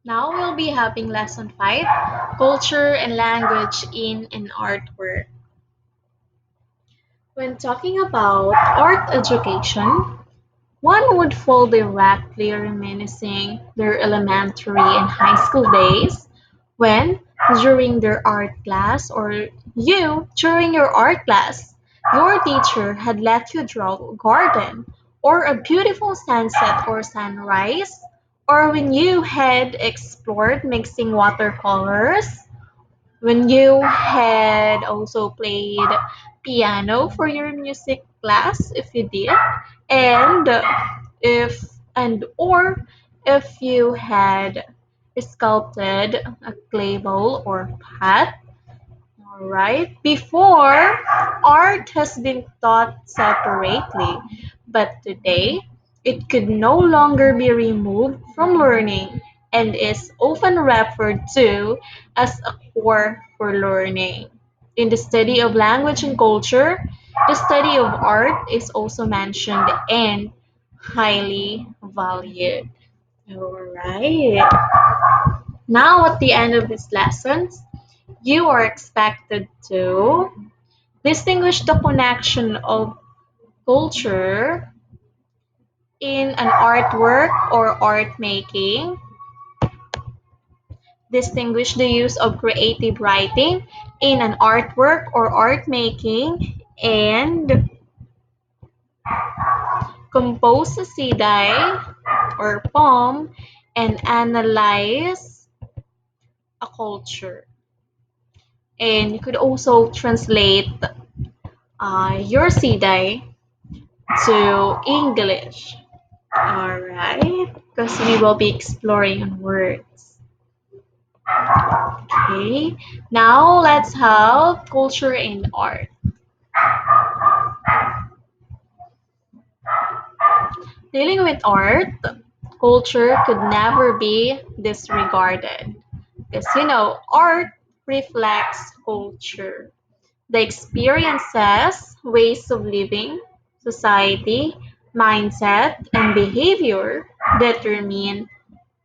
Now we'll be having lesson 5, culture and language in an artwork. When talking about art education, one would fall directly reminiscing their elementary and high school days when, during their art class, or you, during your art class, your teacher had let you draw a garden, or a beautiful sunset or sunrise, or when you had explored mixing watercolors, when you had also played piano for your music class, if you did, and if and or if you had sculpted a clay bowl or pot. All right. Before, art has been taught separately, but today it could no longer be removed from learning and is often referred to as a core for learning. In the study of language and culture, the study of art is also mentioned and highly valued. All right. Now, at the end of this lesson, you are expected to distinguish the connection of culture in an artwork or art making, distinguish the use of creative writing in an artwork or art making, and compose a sidai or poem and analyze a culture. And you could also translate your sidai to English. Alright, because we will be exploring on words. Okay, now let's have culture and art. Dealing with art, culture could never be disregarded. Because art reflects culture. The experiences, ways of living, society, mindset, and behavior determine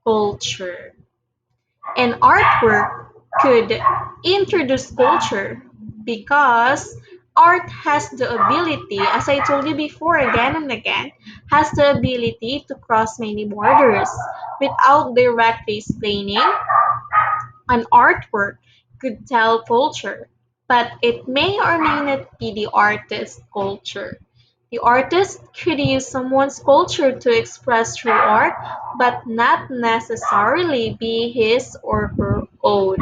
culture. An artwork could introduce culture because art has the ability, as I told you before again and again, has the ability to cross many borders without directly explaining. An artwork could tell culture, but it may or may not be the artist's culture. The artist could use someone's culture to express through art, but not necessarily be his or her own.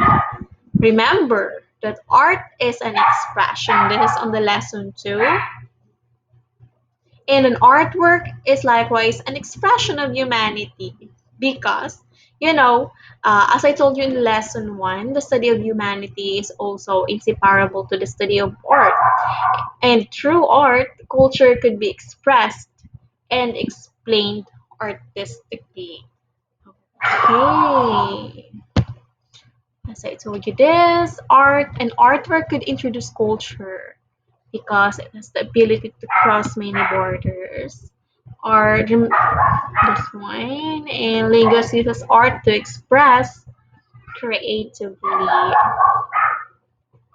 Remember that art is an expression. This is on the lesson 2. And an artwork is likewise an expression of humanity because, as I told you in lesson 1, the study of humanity is also inseparable to the study of art. And through art, culture could be expressed and explained artistically. Okay. As I told you this, an artwork could introduce culture because it has the ability to cross many borders. Art, this one, and linguists uses art to express creatively.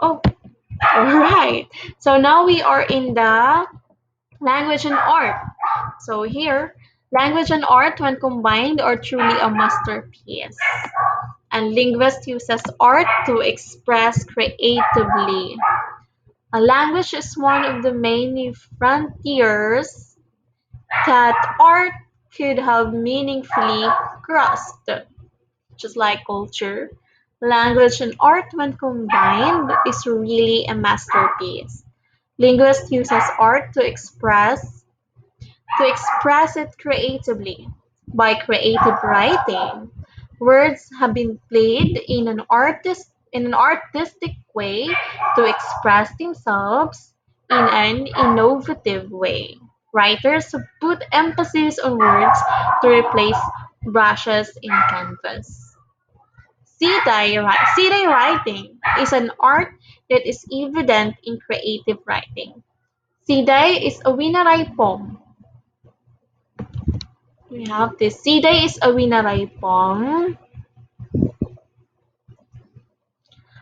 Oh, alright. So now we are in the language and art. So here, language and art, when combined, are truly a masterpiece. And linguist uses art to express creatively. A language is one of the many frontiers that art could have meaningfully crossed. Just like culture, language and art, when combined, is really a masterpiece. Linguist uses art to express it creatively. By creative writing, words have been played in an artistic way to express themselves in an innovative way. Writers have put emphasis on words to replace brushes in canvas. Sidai writing is an art that is evident in creative writing. Sidai is a Winaray poem. We have this. Sidai is a Winaray poem.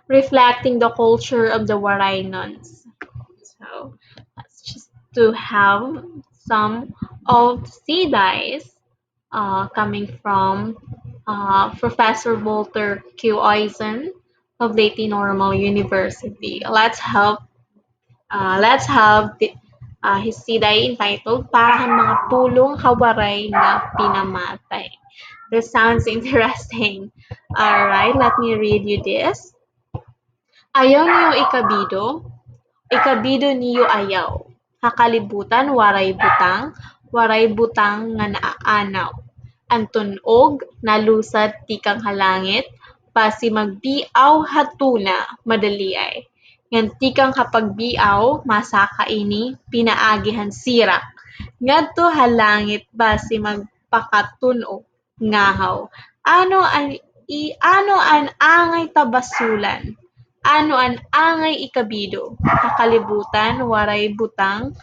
reflecting the culture of the Warainons. So let's just to have some of sea dice coming from Professor Walter Q. Eisen of Leyte Normal University. Let's have his siday entitled Para kang mga pulong hawaray na pinamatay. This sounds interesting. Alright, let me read you this. Ayaw niyo ikabido, ikabido niyo ayaw. Kakalibutan waray butang nga naaanaw. Ang tunog, nalusad tikang halangit, basi magbiaw hatuna madali ay. Ngan tikang kapag biaw, masaka ini, pinaagihan sirak. Ngadto halangit basi magpakatunog, ngahaw. Ano an angay tabasulan, ano an angay ikabido, kakalibutan waray butang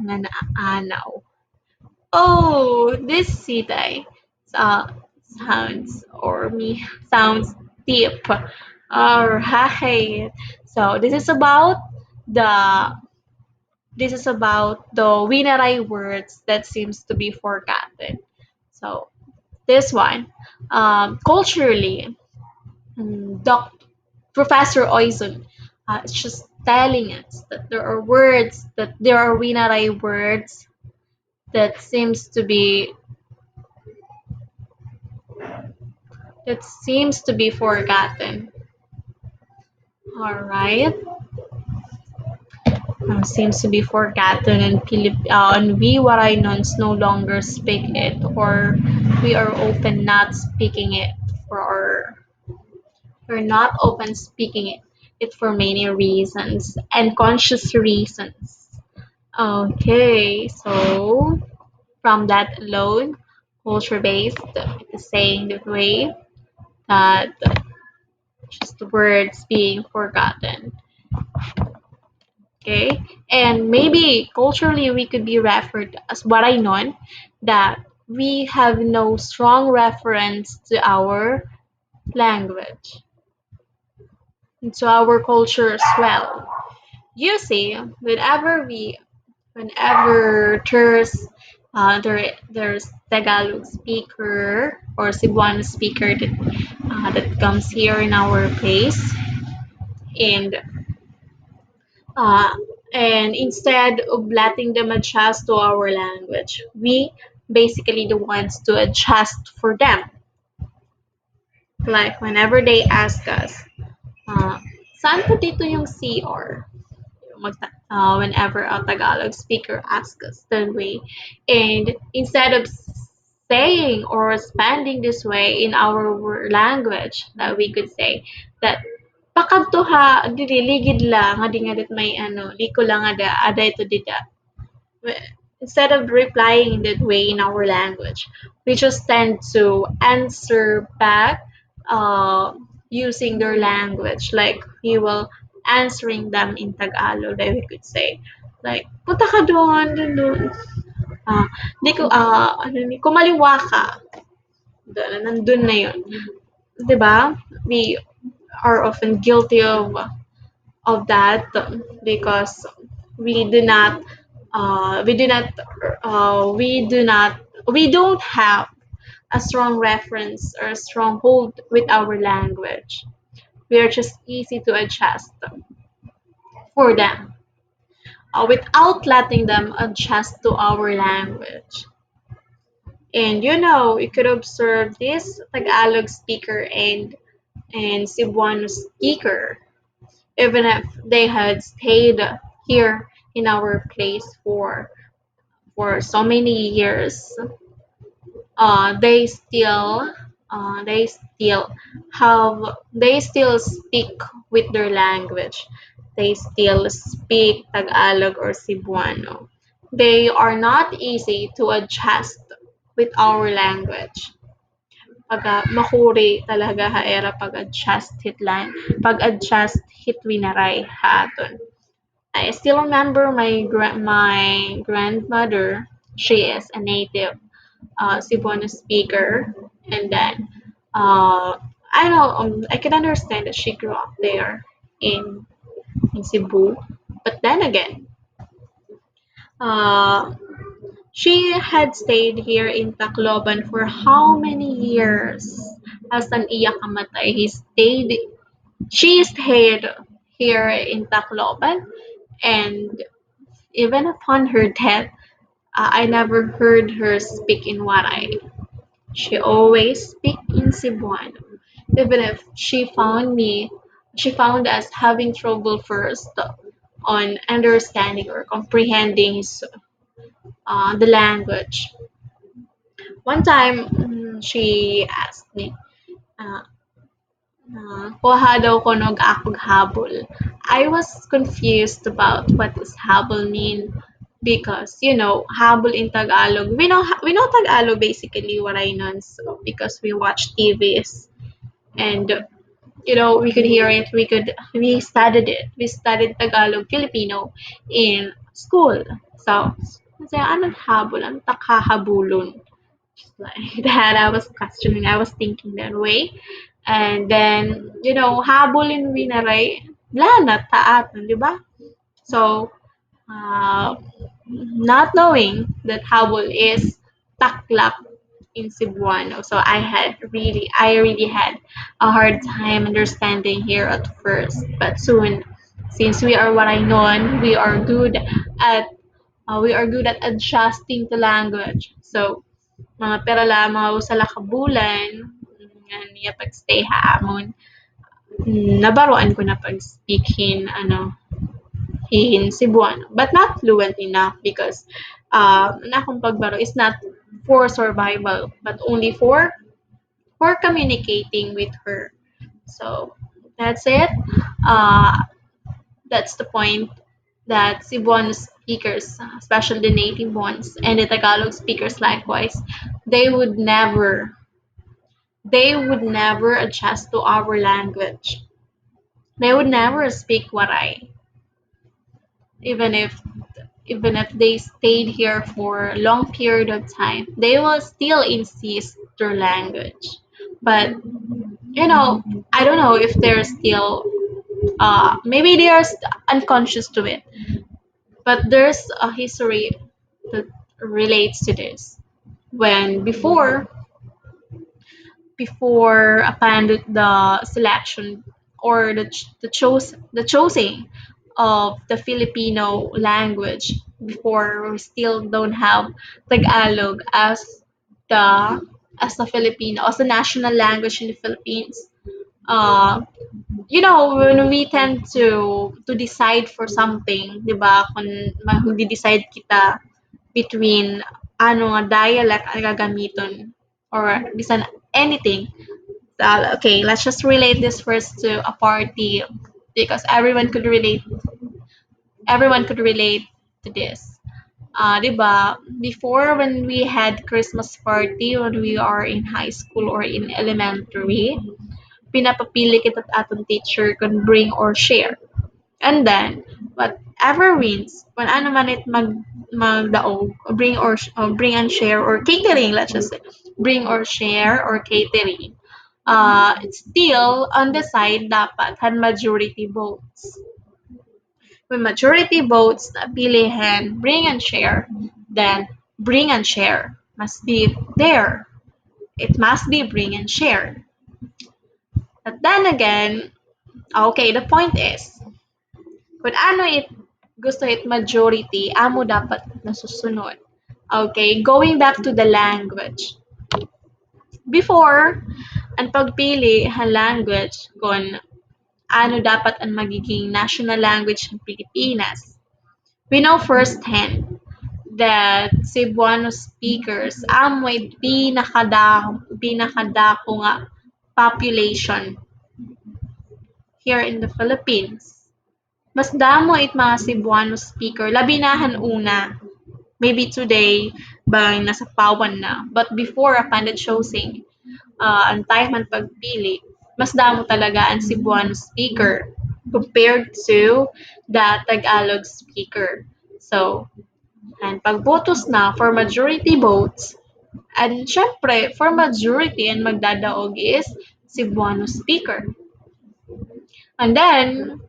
nga naanaw. Oh, this sitay uh, sounds deep. Alright. So the this is about the Winaray words that seems to be forgotten. So this one, culturally, Professor Oison is just telling us that there are Winaray words that seems to be forgotten. All right, seems to be forgotten, and we Warainons no longer speak it, or we are open not speaking it for our we're not open speaking it for many reasons and conscious reasons. Okay, so from that alone, culture based is saying the way that just words being forgotten. Okay, and maybe culturally we could be referred as Warainon, that we have no strong reference to our language, and to our culture as well. You see, whenever there's Tagalog speaker or Cebuano speaker that comes here in our place, and uh, and instead of letting them adjust to our language, we basically the ones to adjust for them. Like whenever they ask us, uh, saan po dito yung CR? Whenever a Tagalog speaker asks us that way. And instead of saying or responding this way in our language, that we could say that pakadto ha dili ligid lang adi nga dit may liko lang ada ito dida. Instead of replying in that way in our language, we just tend to answer back using their language. Like we will answering them in Tagalog, that we could say. Like, punta ka doon. Ah, di ko, kumaliwa ka. Doon, nandun na yun. 'Di ba? We are often guilty of that because we do not we do not we do not we don't have a strong reference or a strong hold with our language. We are just easy to adjust for them without letting them adjust to our language. And you could observe this Tagalog speaker and Cebuano speaker, even if they had stayed here in our place for so many years, they still speak with their language. They still speak Tagalog or Cebuano. They are not easy to adjust with our language. Makuri talaga ha era pag-adjust hit winaray haton. I still remember my grandmother. She is a native Cebuano speaker, and then uh, I know I can understand that she grew up there in in Cebu, but then again, uh, she had stayed here in Tacloban for how many years? Hasan iya kamatay. She stayed here in Tacloban, and even upon her death, I never heard her speak in Waray. She always speak in Cebuano. Even if she found us having trouble first on understanding or comprehending the language. One time, she asked me, uh, kuha daw ko nog akog habol. I was confused about what does habol mean because habol in Tagalog. We know Tagalog basically what I know so because we watch TVs and we could hear it. We studied it. We studied Tagalog Filipino in school. So, kasi anong habol? Ang takahabulon? Like that. I was questioning. I was thinking that way. And then, habol in Winaray, wala taat, di ba? So, uh, not knowing that habol is taklak in Cebuano. So I really had a hard time understanding here at first. But soon, since we are what I know, at we are good at adjusting the language. So, mga pera lamang sa lakabulan, nga niya pagstay haamon, nabaruan ko na pag-speak in Cebuano. But not fluent enough because na akong pagbaro is not for survival, but only for communicating with her. So that's it. Uh, that's the point that Cebuano speakers, especially the native ones, and the Tagalog speakers likewise, they would never they would never adjust to our language. They would never speak Waray, even if even if they stayed here for a long period of time. They will still insist their language. But I don't know if they're still maybe they are unconscious to it. But there's a history that relates to this. When before upon the selection or the choosing of the Filipino language before we still don't have Tagalog the the Filipino as the national language in the Philippines. Uh, when we tend to decide for something, 'di ba? Kung magde-decide kita between ano nga dialect ang gagamiton or bisan anything. Okay, let's just relate this first to a party because everyone could relate to this. 'Di ba? Before when we had Christmas party when we are in high school or in elementary, pinapapili kita at atong teacher kung bring or share. And then, whatever wins, kung ano man it magdaog, bring and share, or catering, let's just say, bring or share, or catering, it's still on the side dapat had majority votes. When majority votes na pilihan, bring and share, then bring and share must be there. It must be bring and share. But then again, okay, the point is, kung ano gusto it majority, amo dapat nasusunod. Okay, going back to the language. Before, ang pagpili ang language kung ano dapat ang magiging national language ng Pilipinas, we know firsthand that Cebuano speakers amoy pinakadako nga population here in the Philippines. Mas damo it mga Cebuano speaker, labi na una. Maybe today, ba nasa pawan na. But before, upon the choosing, ang time man pagpili, mas damo talaga ang Cebuano speaker compared to the Tagalog speaker. So, and pagbotos na for majority votes, and syempre, for majority and magdadaog is Cebuano speaker. And then,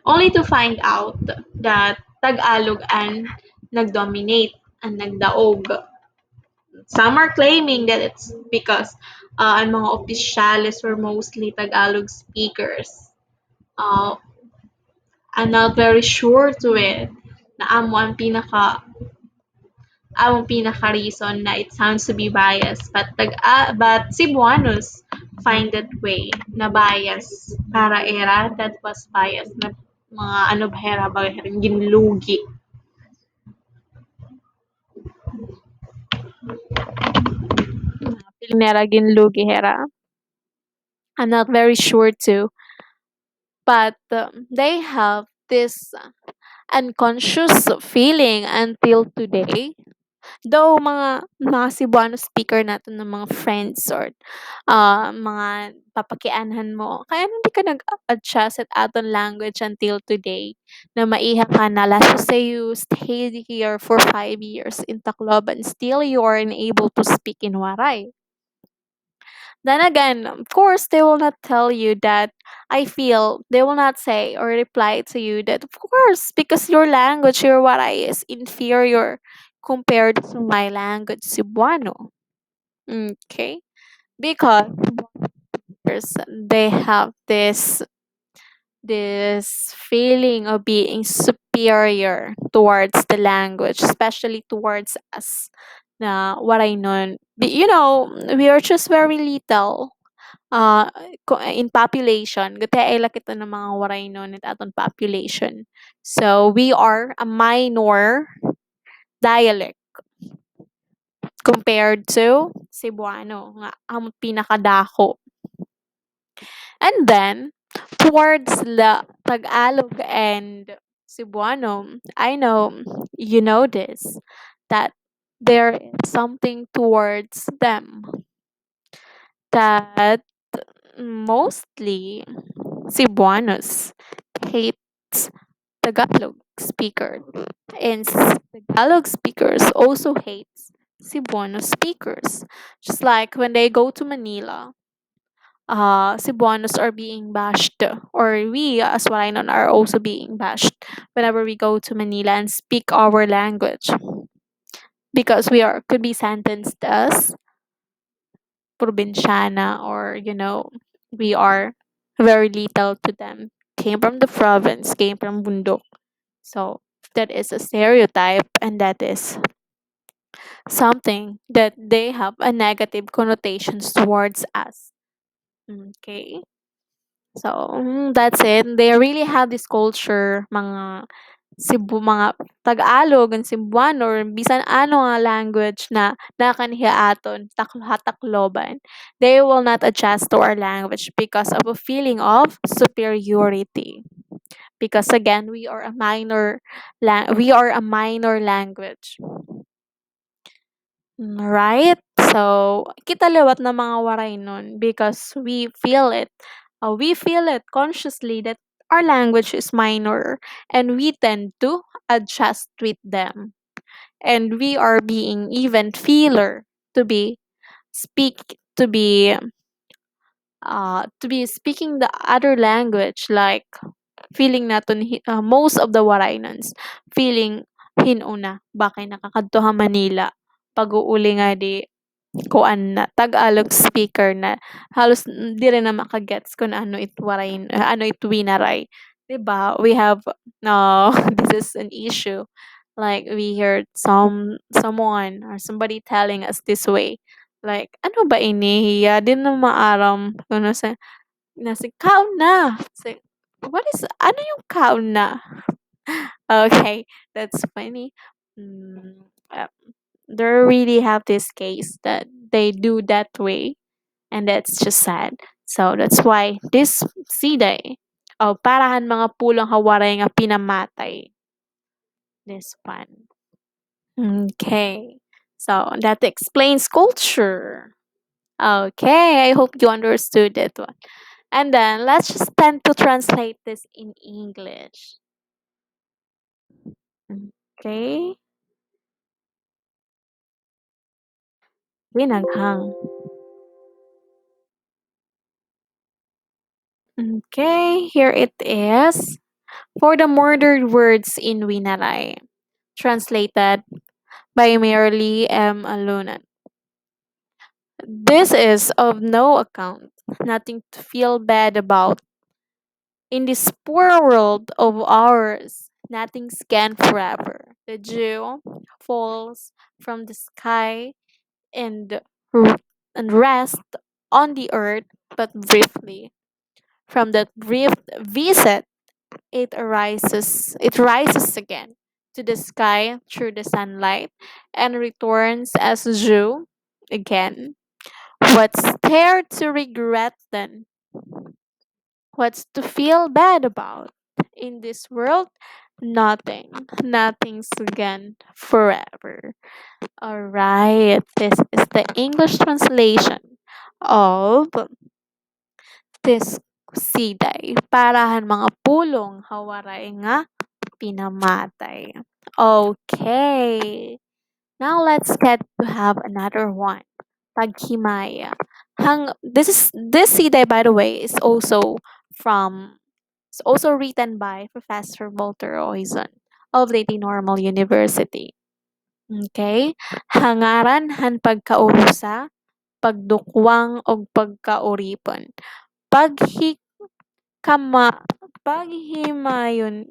only to find out that Tagalog ang nagdominate and nagdaog. Some are claiming that it's because ang mga opisyales were mostly Tagalog speakers. Uh, I'm not very sure to it na amo ang pinaka reason na it sounds to be biased, but Cebuanos find that way na bias para era that was biased na mga ano bahera bahera ginlugi. Pilnera ginlugi hera. I'm not very sure too, but they have this unconscious feeling until today. Though mga Cebuano speaker natin ng mga friends or mga papakianhan mo, kaya hindi ka nag-adjust at aton language until today na maiha ka na, let's just say you stayed here for 5 years in Tacloban, still you are unable to speak in Waray. Then again, of course, they will not tell you that they will not say or reply to you that, of course, because your language, your Waray is inferior compared to my language, Cebuano. Okay? Because they have this feeling of being superior towards the language, especially towards us. Na Waray nun. You know, we are just very little uh, in population. Gati ay kita ng mga waray nun at aton population. So, we are a minor dialect compared to Cebuano nga ang pinakadako. And then, towards the Tagalog and Cebuano, I know you know this, that there is something towards them that mostly Cebuanos hates Tagalog speaker, and Tagalog speakers also hates Cebuano speakers. Just like when they go to Manila, Cebuanos are being bashed, or we as Warainon are also being bashed whenever we go to Manila and speak our language because we are could be sentenced as provinciana, or we are very little to them, came from the province, came from bundok. So that is a stereotype, and that is something that they have a negative connotations towards us. Okay, so that's it. They really have this culture, mga Tagalog and Cebuano or bisan ano nga language na nakaniya aton Takloban. They will not adjust to our language because of a feeling of superiority. Because again, we are a minor language. Right? So, kita liwat na mga waray nun because we feel it consciously that our language is minor and we tend to adjust with them. And we are being even feeler to be speak to be speaking the other language, like feeling naton most of the Waraynans feeling hinuna bakay nakakadto ha Manila pag-uuli nga di kuan na Tagalog speaker na halos di rin na makagets kung ano it waray ano it winaray, 'di ba? We have no this is an issue, like we heard someone or somebody telling us this way, like ano ba ini hiya din na maaram kuno sa nasi kaon na. What is ano yung kaon na? Okay, that's funny. Mm, uh, they really have this case that they do that way, and that's just sad. So that's why this siday, oh, parahan mga pulong hawaray nga pinamatay. This one. Okay. So that explains culture. Okay, I hope you understood that one. And then let's just tend to translate this in English. Okay. Winaghang. Okay, here it is. For the murdered words in Winaray, translated by Merely M. Alunan. This is of no account, nothing to feel bad about. In this poor world of ours, nothing's can forever. The dew falls from the sky and, r- and rest on the earth, but briefly. From that brief visit, it rises again to the sky through the sunlight and returns as dew again. What's there to regret then? What's to feel bad about? In this world, nothing. Nothing's again forever. Alright, this is the English translation of this siday. Parahan mga pulong hawaray nga pinamatay. Okay. Now let's get to have another one. Paghimaya. This siday, by the way, from is also written by Professor Walter Oison of Leyte Normal University. Okay? Hangaran han pagkaurusa, pagdukwang o pagkauripon. Paghi kama paghimayaon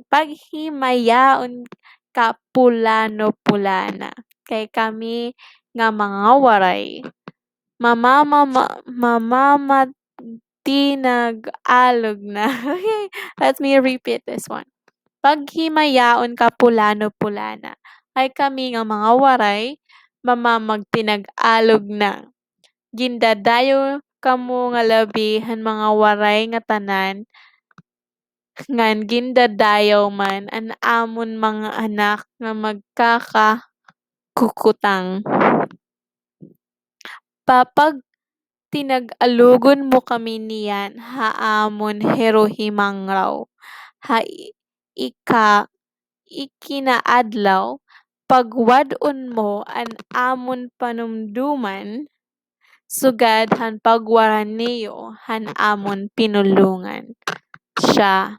ka pulano-pulana. Kay kami nga mga waray mamatinag-alog na. Okay, let me repeat this one. Paghimayaon ka pulano-pulana. Kay kami nga mga waray mamamagtinag-alog na. Gindadayo kamo nga labi han mga waray nga tanan ngan gindadayaw man an amon mga anak nga magkakakukutang. Papag tinag-alugon mo kami niyan haamon herohimang raw. Ha ika ikinaadlaw pagwadon mo an amon panumduman sugad han pagwaran niyo han amon pinulungan. Siya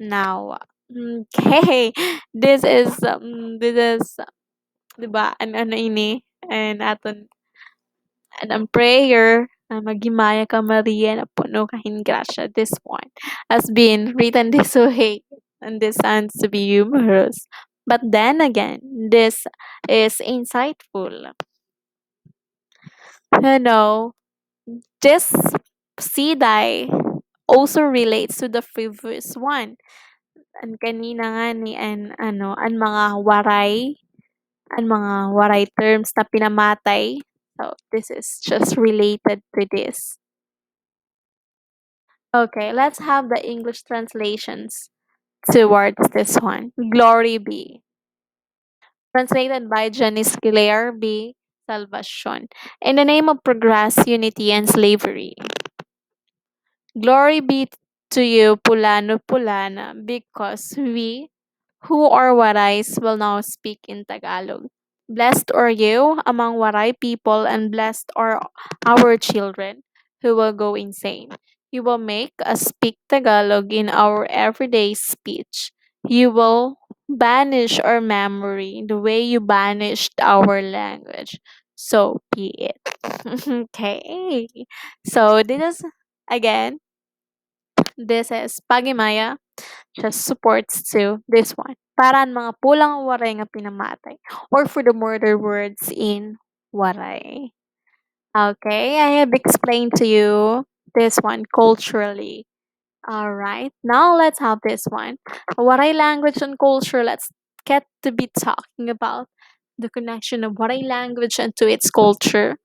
nawa. Okay. This is 'di ba ano ini and aton ang prayer na maghimaya ka Maria na puno kahin grasya. This one has been written this way and this sounds to be humorous. But then again, this is insightful. You know, this siday also relates to the previous one. Ang kanina nga ni ang mga waray terms na pinamatay. So this is just related to this. Okay, let's have the English translations towards this one. Glory be. Translated by Janice Claire B. Salvacion. In the name of progress, unity, and slavery. Glory be to you, Pulano Pulana, because we who are Warais will now speak in Tagalog. Blessed are you among Waray people, and blessed are our children who will go insane. You will make us speak Tagalog in our everyday speech. You will banish our memory the way you banished our language. So be it. Okay. So again, this is Pagimaya just supports to this one. Paran mga pulang waray nga pinamatay or for the murder words in waray. Okay, I have explained to you this one culturally. All right, now let's have this one. Waray language and culture. Let's get to be talking about the connection of Waray language and to its culture.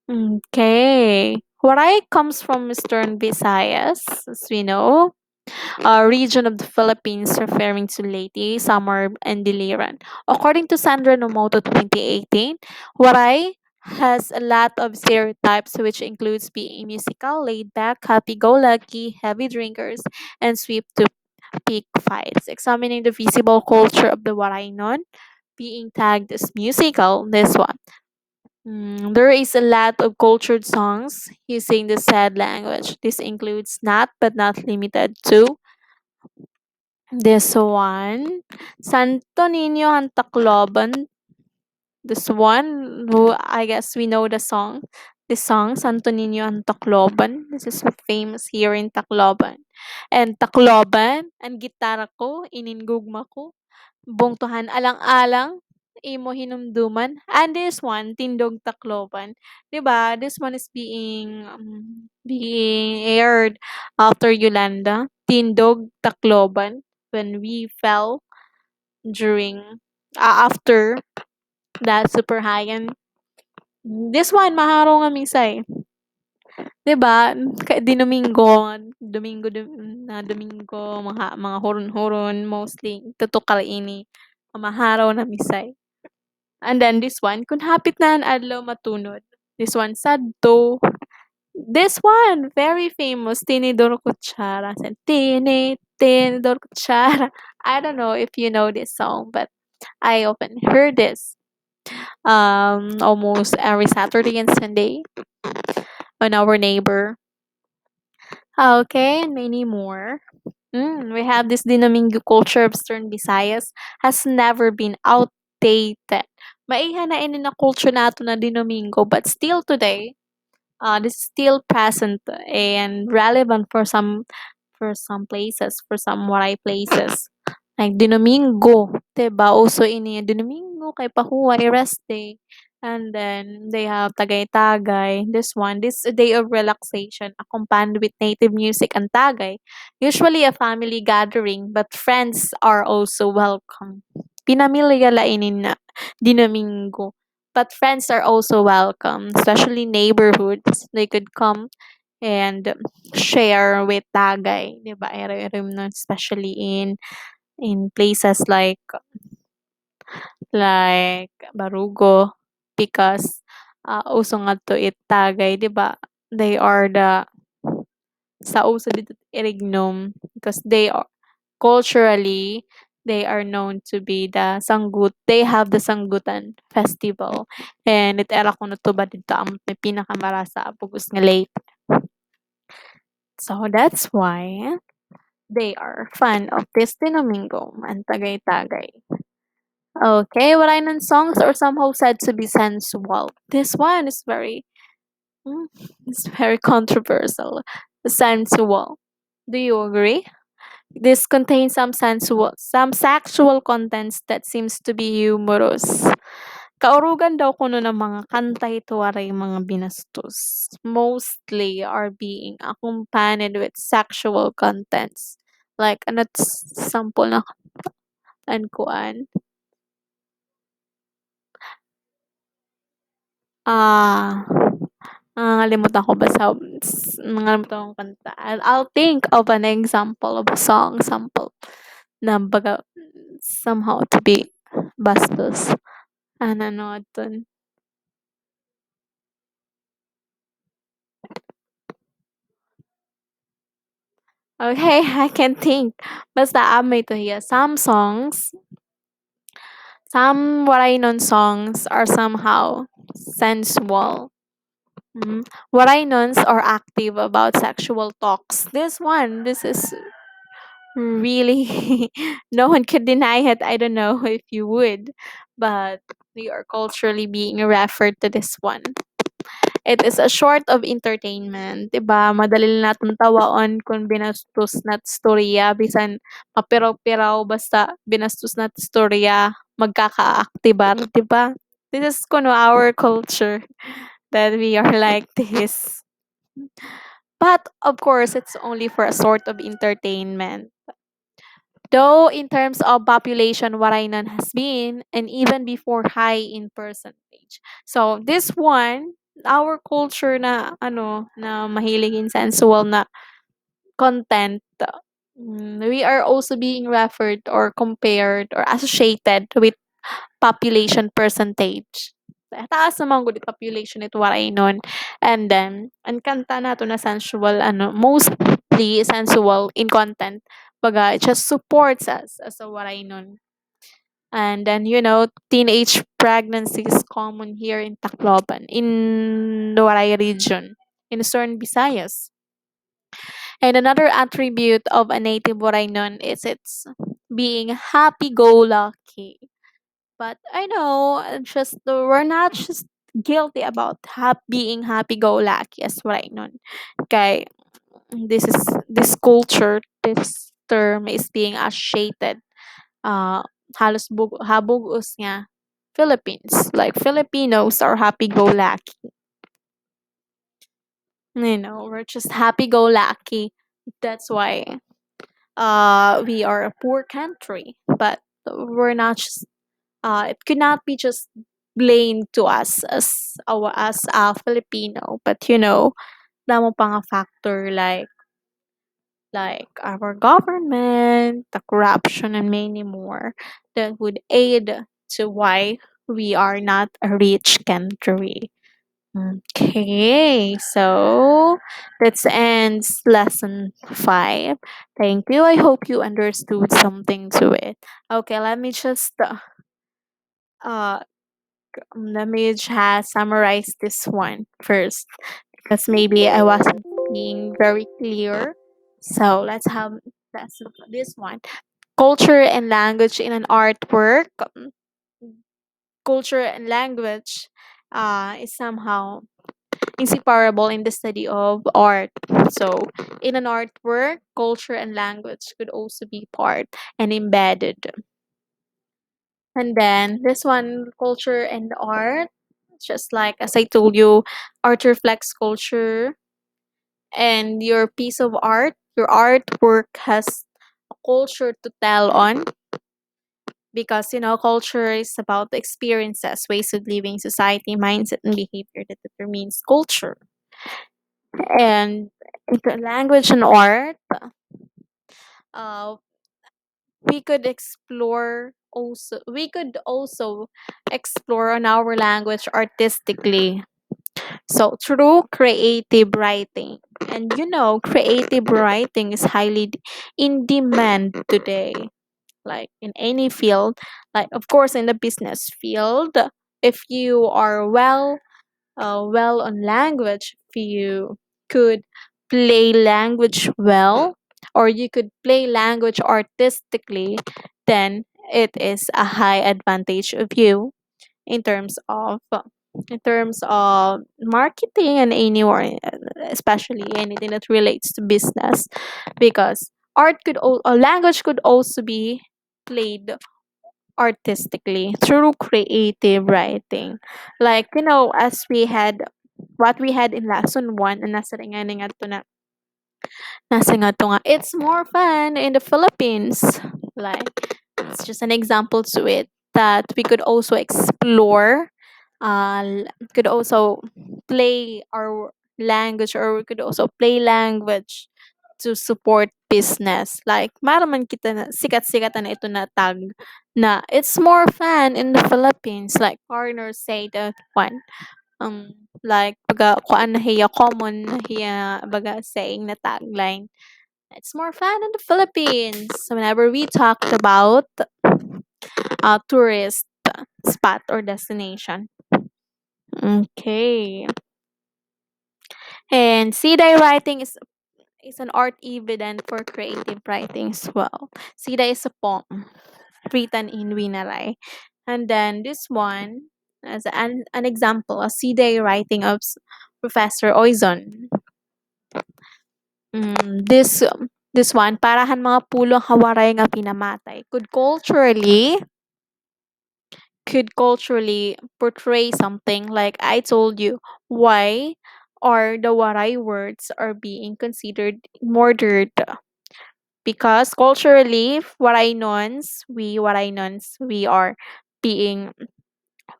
Okay. Waray comes from Eastern Visayas, as we know, a region of the Philippines referring to Leyte, Samar, and Diliran. According to Sandra Nomoto 2018, Waray has a lot of stereotypes which includes being musical, laid back, happy-go-lucky, heavy drinkers, and sweep to peak fights. Examining the visible culture of the Waray non being tagged as musical, this one. There is a lot of cultured songs using the sad language. This includes not but not limited to this one, Santo Niño ang Tacloban. This one, who I guess we know the song. This song, Santo Niño ang Tacloban. This is famous here in Tacloban. And Tacloban, ang gitara ko, iningugma ko. Bungtuhan alang-alang, imo hinumduman. And this one, Tindog Tacloban. 'Di ba? This one is being aired after Yolanda. Tindog Tacloban when we fell during after that super high. And this one maharo nga misay. 'Di ba? Di Domingo, Domingo mga horon-horon mostly tutukal ini maharaw na misay. And then this one, kung hapit na ang adlaw matunod. This one, Sadto. This one, very famous, Tinidor Kutsara. Tinidor Kutsara. I don't know if you know this song, but I often heard this almost every Saturday and Sunday on our neighbor. Okay, and many more. We have this Dinamingo culture of Stern Visayas has never been outdated. Maiha na ini na culture nato na Dinomingo, but still today, this is still present and relevant for some places, for some Waray places. Like Dinomingo, 'di ba? Uso ini Dinomingo kay pahuway rest day. And then they have Tagay-Tagay. This a day of relaxation accompanied with native music and Tagay. Usually a family gathering, but friends are also welcome. Pinamilya lainin na Dinomingo. But friends are also welcome, especially neighborhoods. They could come and share with Tagay, 'di ba? Ere-erem na, especially in places like Barugo, because uso nga to it Tagay, 'di ba? They are the sa uso dito Erignom, because they are culturally they are known to be the Sanggut. They have the Sanggutan festival. And it era ko na to ba dito ang pinakamara sa Pugos nga Lake. So that's why they are fan of this Domingo and Tagay-Tagay. Okay, what I know songs are somehow said to be sensual. This one is mm, it's very controversial. Sensual. Do you agree? This contains some sexual contents that seems to be humorous. Kaurugan daw kuno ng mga kantay tuwaray mga binastos. Mostly are being accompanied with sexual contents. Like, ano sample na kuan. Ah, nakalimutan ko basta nakalimutan kong kanta. I'll think of an example of a song sample na baga somehow to be bastos. Ano dun. Okay, I can think. Basta amay to hiya. Some Warainon songs are somehow sensual. Warainons are active about sexual talks. This is really, no one could deny it. I don't know if you would, but we are culturally being referred to this one. It is a sort of entertainment, 'di ba? Madali lang naton tawaon kung binastos nat storya bisan mapiraw-piraw basta binastos nat storya magkakaaktibar, 'di ba? This is kuno our culture that we are like this. But of course, it's only for a sort of entertainment. Though in terms of population, Warainan has been and even before high in percentage. So this one, our culture na na mahilig in sensual na content, we are also being referred or compared or associated with population percentage. Taas naman gud population ito Warainon. And then, ang kanta nato na sensual, mostly sensual in content. Baga, it just supports us as a Warainon. And then, teenage pregnancy is common here in Tacloban, in Waray region, in Eastern Visayas. And another attribute of a native Waraynon is its being happy-go-lucky. But I know, just we're not just guilty about being happy-go-lucky as Waraynon. Okay, this culture, this term is being associated halos habugos nga Philippines. Like Filipinos are happy-go-lucky. We're just happy-go-lucky. That's why we are a poor country. But we're not just it could not be just blamed to us as a Filipino. But damo pang a factor like our government, the corruption, and many more that would aid to why we are not a rich country. Okay, so that ends lesson 5. Thank you. I hope you understood something to it. Okay, uh let me just summarize this one first because maybe I wasn't being very clear. So let's look at this one. Culture and language in an artwork. Culture and language is somehow inseparable in the study of art. So, in an artwork, culture and language could also be part and embedded. And then this one, culture and art, just like as I told you, art reflects culture, and your piece of art, your artwork has a culture to tell on because culture is about the experiences, ways of living, society, mindset, and behavior that determines culture. And into language and art, uh, we could also explore on our language artistically. So through creative writing. And creative writing is highly in demand today. Like in any field, like of course in the business field, if you are well on language, if you could play language well, or you could play language artistically, then it is a high advantage of you in terms of marketing and anywhere, especially anything that relates to business, because language could also be played artistically through creative writing. Like, as we had what we had in lesson 1, and nasa nga to nga, it's more fun in the Philippines. Like, it's just an example to it that we could also explore, could also play our language, or we could also play language to support business. Like, maraman kita na sikat-sikat na ito na tag na it's more fun in the Philippines. Like, foreigners say that one. Like, baga, kuan na hiya common na hiya, baga, saying na tagline. It's more fun in the Philippines. So whenever we talked about a tourist spot or destination. Okay. And Siday writing is an art evident for creative writing as well. Sida is a poem written in Winaray. And then this one, as an example, a Siday writing of Professor Oizon. This one, parahan mga pulong hawaray nga pinamatay, could culturally portray something like I told you why are the waray words are being considered murdered, because culturally waray nons we are being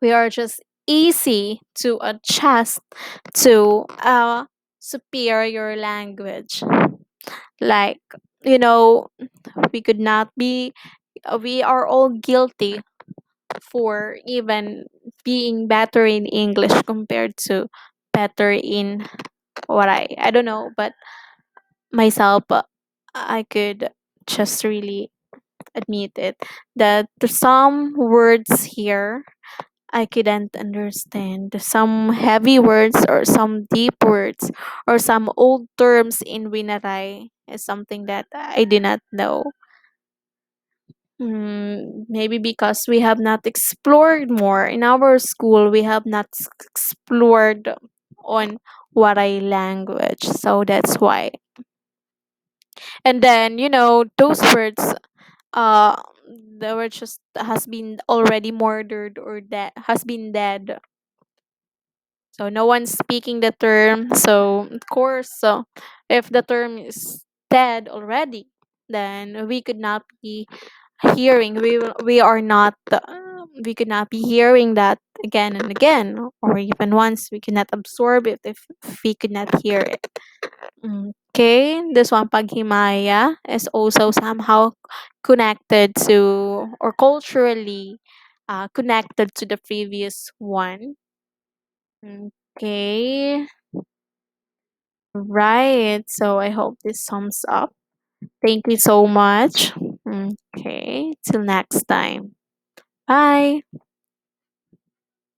we are just easy to adjust to a superior language, like you know we could not be we are all guilty for even being better in English compared to better in what I don't know, but myself, I could just really admit it that some words here I couldn't understand some heavy words or some deep words or some old terms in Winaray is something that I do not know. Maybe because we have not explored more in our school, we have not explored on Waray language, so that's why. And then those words, uh, the word just has been already murdered or that has been dead. So no one's speaking the term. So of course, so if the term is dead already, then we could not be hearing. We are not. We could not be hearing that again and again, or even once. We cannot absorb it if we could not hear it. Okay, this one paghimaya is also somehow connected to or culturally connected to the previous one. Okay, right. So I hope this sums up. Thank you so much. Okay, till next time. Bye.